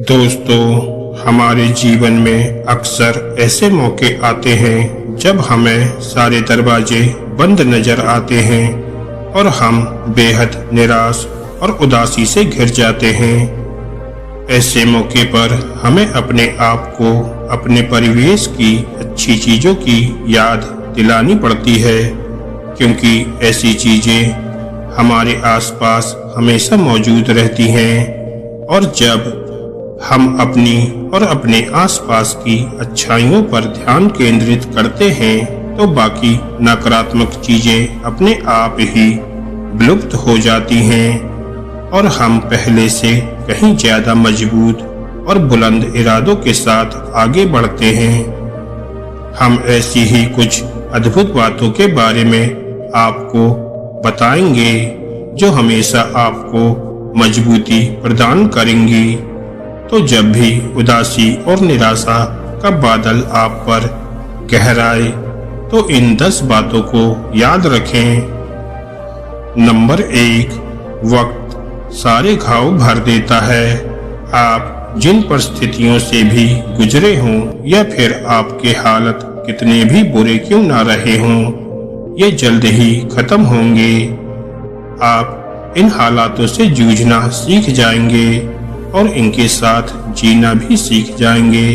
दोस्तों, हमारे जीवन में अक्सर ऐसे मौके आते हैं जब हमें सारे दरवाजे बंद नजर आते हैं और हम बेहद निराश और उदासी से घिर जाते हैं। ऐसे मौके पर हमें अपने आप को अपने परिवेश की अच्छी चीजों की याद दिलानी पड़ती है, क्योंकि ऐसी चीजें हमारे आसपास हमेशा मौजूद रहती हैं और जब हम अपनी और अपने आसपास की अच्छाइयों पर ध्यान केंद्रित करते हैं तो बाकी नकारात्मक चीजें अपने आप ही विलुप्त हो जाती हैं और हम पहले से कहीं ज्यादा मजबूत और बुलंद इरादों के साथ आगे बढ़ते हैं। हम ऐसी ही कुछ अद्भुत बातों के बारे में आपको बताएंगे जो हमेशा आपको मजबूती प्रदान करेंगी। तो जब भी उदासी और निराशा का बादल आप पर गहराए तो इन 10 बातों को याद रखें। नंबर 1, वक्त सारे घाव भर देता है। आप जिन परिस्थितियों से भी गुजरे हों या फिर आपके हालत कितने भी बुरे क्यों ना रहे हों, ये जल्द ही खत्म होंगे। आप इन हालातों से जूझना सीख जाएंगे और इनके साथ जीना भी सीख जाएंगे।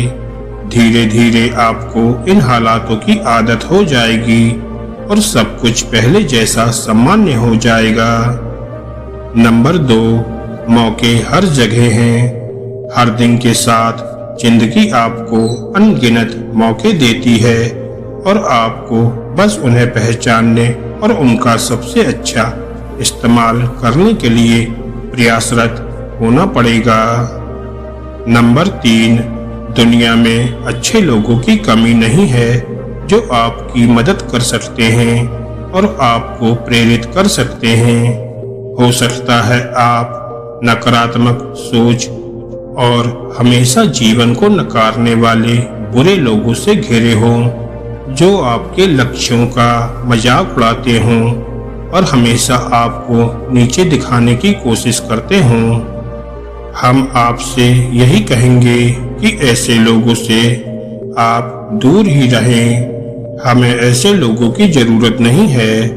धीरे धीरे आपको इन हालातों की आदत हो जाएगी और सब कुछ पहले जैसा सामान्य हो जाएगा। नंबर 2, मौके हर जगह हैं। हर दिन के साथ जिंदगी आपको अनगिनत मौके देती है और आपको बस उन्हें पहचानने और उनका सबसे अच्छा इस्तेमाल करने के लिए प्रयासरत होना पड़ेगा। नंबर 3, दुनिया में अच्छे लोगों की कमी नहीं है जो आपकी मदद कर सकते हैं और आपको प्रेरित कर सकते हैं। हो सकता है आप नकारात्मक सोच और हमेशा जीवन को नकारने वाले बुरे लोगों से घिरे हों जो आपके लक्ष्यों का मजाक उड़ाते हों और हमेशा आपको नीचे दिखाने की कोशिश करते हों। हम आपसे यही कहेंगे कि ऐसे लोगों से आप दूर ही रहें। हमें ऐसे लोगों की जरूरत नहीं है।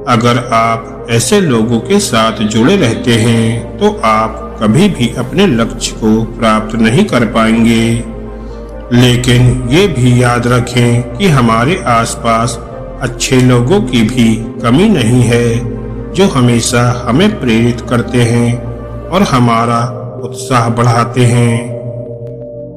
अगर आप ऐसे लोगों के साथ जुड़े रहते हैं तो आप कभी भी अपने लक्ष्य को प्राप्त नहीं कर पाएंगे। लेकिन ये भी याद रखें कि हमारे आसपास अच्छे लोगों की भी कमी नहीं है जो हमेशा हमें प्रेरित करते हैं और हमारा उत्साह बढ़ाते हैं।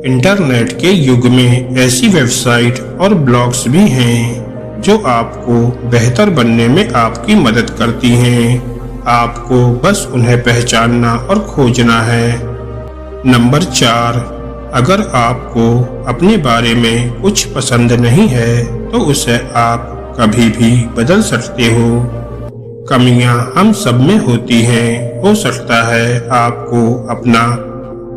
इंटरनेट के युग में ऐसी वेबसाइट और ब्लॉग्स भी हैं जो आपको बेहतर बनने में आपकी मदद करती हैं। आपको बस उन्हें पहचानना और खोजना है। नंबर 4, अगर आपको अपने बारे में कुछ पसंद नहीं है तो उसे आप कभी भी बदल सकते हो। कमियां हम सब में होती हैं। हो सकता है आपको अपना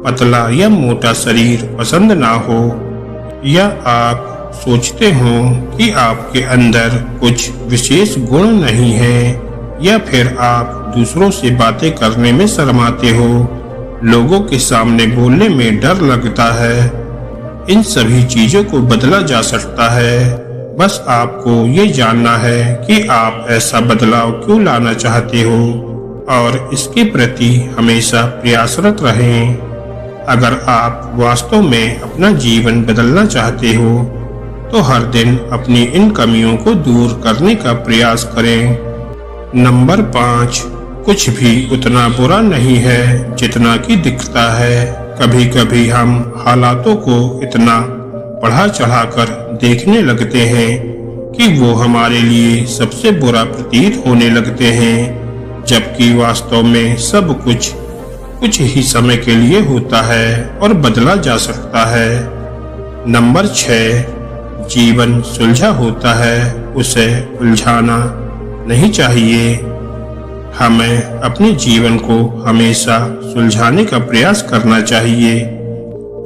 पतला या मोटा शरीर पसंद ना हो, या आप सोचते हो कि आपके अंदर कुछ विशेष गुण नहीं है, या फिर आप दूसरों से बातें करने में शर्माते हो, लोगों के सामने बोलने में डर लगता है। इन सभी चीजों को बदला जा सकता है। बस आपको ये जानना है कि आप ऐसा बदलाव क्यों लाना चाहते हो और इसके प्रति हमेशा प्रयासरत रहें। अगर आप वास्तव में अपना जीवन बदलना चाहते हो तो हर दिन अपनी इन कमियों को दूर करने का प्रयास करें। नंबर 5, कुछ भी उतना बुरा नहीं है जितना कि दिखता है। कभी कभी हम हालातों को इतना बढ़ा चढ़ाकर देखने लगते हैं कि वो हमारे लिए सबसे बुरा प्रतीत होने लगते हैं, जबकि वास्तव में सब कुछ ही समय के लिए होता है और बदला जा सकता है। नंबर 6, जीवन सुलझा होता है, उसे उलझाना नहीं चाहिए। हमें अपने जीवन को हमेशा सुलझाने का प्रयास करना चाहिए।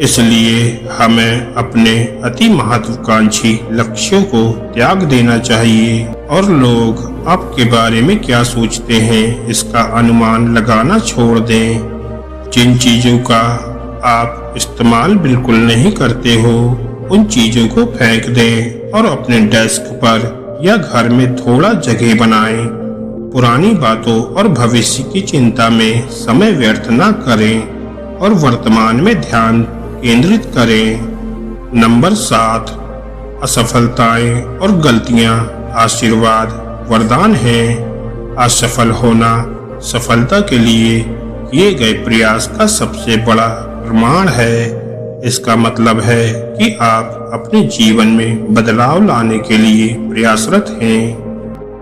इसलिए हमें अपने अति महत्वाकांक्षी लक्ष्यों को त्याग देना चाहिए और लोग आपके बारे में क्या सोचते हैं इसका अनुमान लगाना छोड़ दें। जिन चीजों का आप इस्तेमाल बिल्कुल नहीं करते हो उन चीजों को फेंक दें और अपने डेस्क पर या घर में थोड़ा जगह बनाएं। पुरानी बातों और भविष्य की चिंता में समय व्यर्थ न करें और वर्तमान में ध्यान केंद्रित करें। नंबर 7, असफलताएं और गलतियां आशीर्वाद वरदान हैं। असफल होना सफलता के लिए किए गए प्रयास का सबसे बड़ा प्रमाण है। इसका मतलब है कि आप अपने जीवन में बदलाव लाने के लिए प्रयासरत हैं।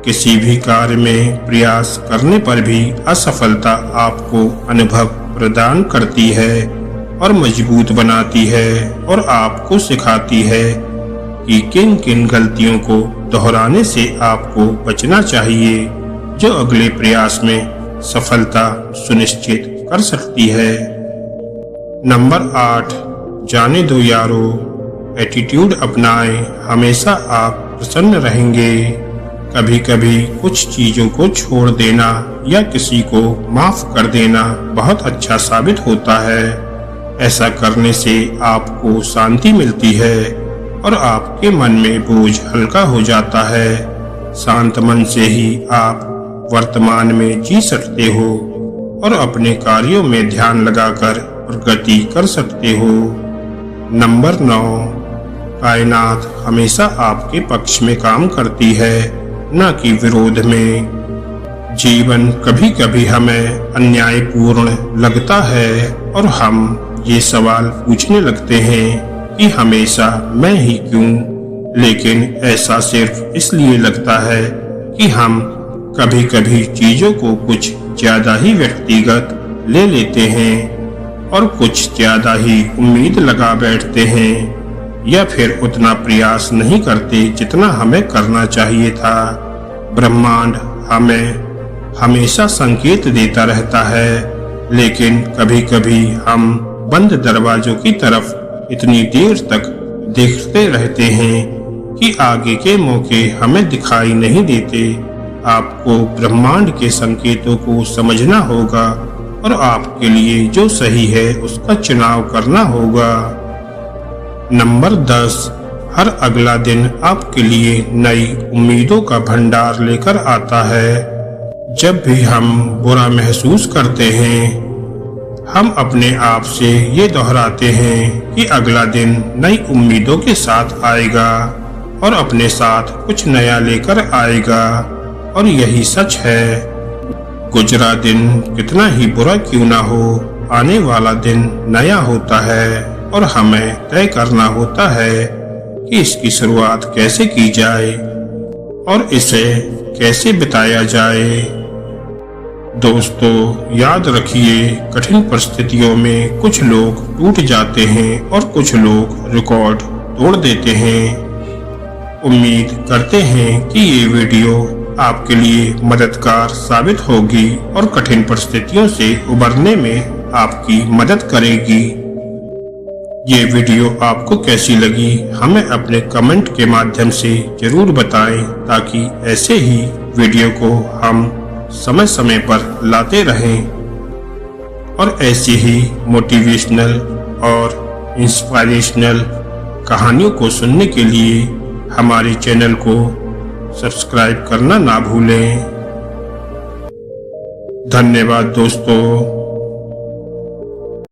किसी भी कार्य में प्रयास करने पर भी असफलता आपको अनुभव प्रदान करती है और मजबूत बनाती है और आपको सिखाती है कि किन किन गलतियों को दोहराने से आपको बचना चाहिए, जो अगले प्रयास में सफलता सुनिश्चित कर सकती है। नंबर 8, जाने दो यारो, एटीट्यूड अपनाएं, हमेशा आप प्रसन्न रहेंगे। कभी कभी कुछ चीजों को छोड़ देना या किसी को माफ कर देना बहुत अच्छा साबित होता है। ऐसा करने से आपको शांति मिलती है और आपके मन में बोझ हल्का हो जाता है। शांत मन से ही आप वर्तमान में जी सकते हो और अपने कार्यों में ध्यान लगाकर प्रगति कर सकते हो। नंबर 9, कायनात हमेशा आपके पक्ष में काम करती है, न कि विरोध में। जीवन कभी कभी हमें अन्यायपूर्ण लगता है और हम ये सवाल पूछने लगते हैं कि हमेशा मैं ही क्यों, लेकिन ऐसा सिर्फ इसलिए लगता है कि हम कभी कभी चीजों को कुछ ज्यादा ही व्यक्तिगत ले लेते हैं और कुछ ज्यादा ही उम्मीद लगा बैठते हैं या फिर उतना प्रयास नहीं करते जितना हमें करना चाहिए था। ब्रह्मांड हमें हमेशा संकेत देता रहता है, लेकिन कभी कभी हम बंद दरवाजों की तरफ इतनी देर तक देखते रहते हैं कि आगे के मौके हमें दिखाई नहीं देते। आपको ब्रह्मांड के संकेतों को समझना होगा और आपके लिए जो सही है उसका चुनाव करना होगा। नंबर 10, हर अगला दिन आपके लिए नई उम्मीदों का भंडार लेकर आता है। जब भी हम बुरा महसूस करते हैं, हम अपने आप से ये दोहराते हैं कि अगला दिन नई उम्मीदों के साथ आएगा और अपने साथ कुछ नया लेकर आएगा, और यही सच है। गुजरा दिन कितना ही बुरा क्यों ना हो, आने वाला दिन नया होता है और हमें तय करना होता है कि इसकी शुरुआत कैसे की जाए और इसे कैसे बिताया जाए। दोस्तों, याद रखिए, कठिन परिस्थितियों में कुछ लोग टूट जाते हैं और कुछ लोग रिकॉर्ड तोड़ देते हैं। उम्मीद करते हैं कि ये वीडियो आपके लिए मददगार साबित होगी और कठिन परिस्थितियों से उबरने में आपकी मदद करेगी। ये वीडियो आपको कैसी लगी हमें अपने कमेंट के माध्यम से जरूर बताएं, ताकि ऐसे ही वीडियो को हम समय समय पर लाते रहें और ऐसी ही मोटिवेशनल और इंस्पिरेशनल कहानियों को सुनने के लिए हमारे चैनल को सब्सक्राइब करना ना भूलें। धन्यवाद दोस्तों।